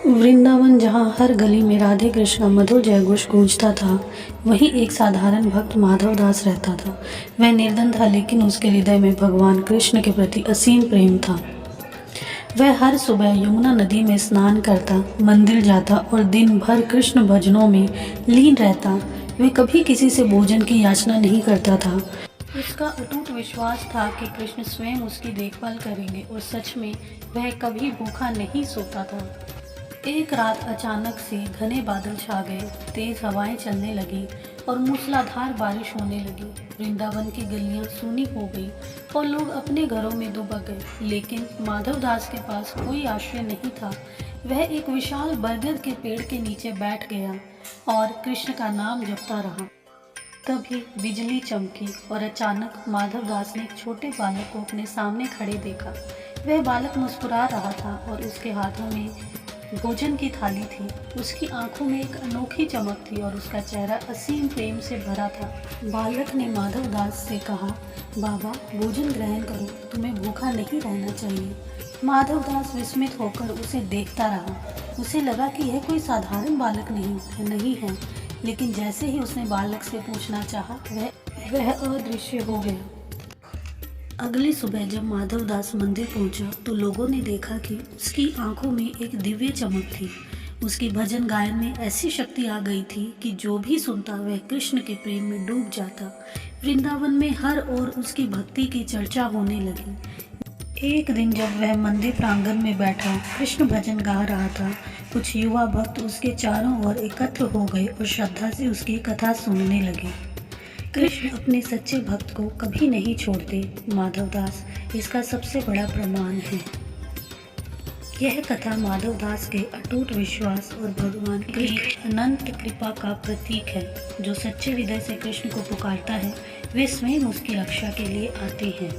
वृंदावन जहाँ हर गली में राधे कृष्ण का मधुर जयघोष गूंजता था, वहीं एक साधारण भक्त माधव दास रहता था। वह निर्धन था, लेकिन उसके हृदय में भगवान कृष्ण के प्रति असीम प्रेम था। वह हर सुबह यमुना नदी में स्नान करता, मंदिर जाता और दिन भर कृष्ण भजनों में लीन रहता। वह कभी किसी से भोजन की याचना नहीं करता था। उसका अटूट विश्वास था कि कृष्ण स्वयं उसकी देखभाल करेंगे, और सच में वह कभी भूखा नहीं सोता था। एक रात अचानक से घने बादल छा गए, तेज हवाएं चलने लगी और मूसलाधार बारिश होने लगी। वृंदावन की गलियां सूनी हो गई और लोग अपने घरों में दुबक गए, लेकिन माधव दास के पास कोई आश्रय नहीं था। वह एक विशाल बरगद के पेड़ के नीचे बैठ गया और कृष्ण का नाम जपता रहा। तभी बिजली चमकी और अचानक माधव दास ने एक छोटे बालक को अपने सामने खड़े देखा। वह बालक मुस्कुरा रहा था और उसके हाथों में भोजन की थाली थी। उसकी आंखों में एक अनोखी चमक थी और उसका चेहरा असीम प्रेम से भरा था। बालक ने माधव दास से कहा, बाबा, भोजन ग्रहण करो, तुम्हें भूखा नहीं रहना चाहिए। माधव दास विस्मित होकर उसे देखता रहा। उसे लगा कि यह कोई साधारण बालक नहीं है, लेकिन जैसे ही उसने बालक से पूछना चाहा, वह अदृश्य हो गया। अगली सुबह जब माधव दास मंदिर पहुंचा, तो लोगों ने देखा कि उसकी आंखों में एक दिव्य चमक थी। उसकी भजन गायन में ऐसी शक्ति आ गई थी कि जो भी सुनता वह कृष्ण के प्रेम में डूब जाता। वृंदावन में हर ओर उसकी भक्ति की चर्चा होने लगी। एक दिन जब वह मंदिर प्रांगण में बैठा कृष्ण भजन गा रहा था, कुछ युवा भक्त उसके चारों ओर एकत्र हो गए और श्रद्धा से उसकी कथा सुनने लगे। कृष्ण अपने सच्चे भक्त को कभी नहीं छोड़ते। माधव दास इसका सबसे बड़ा प्रमाण है। यह कथा माधव दास के अटूट विश्वास और भगवान की अनंत कृपा का प्रतीक है। जो सच्चे हृदय से कृष्ण को पुकारता है, वे स्वयं उसकी रक्षा के लिए आते हैं।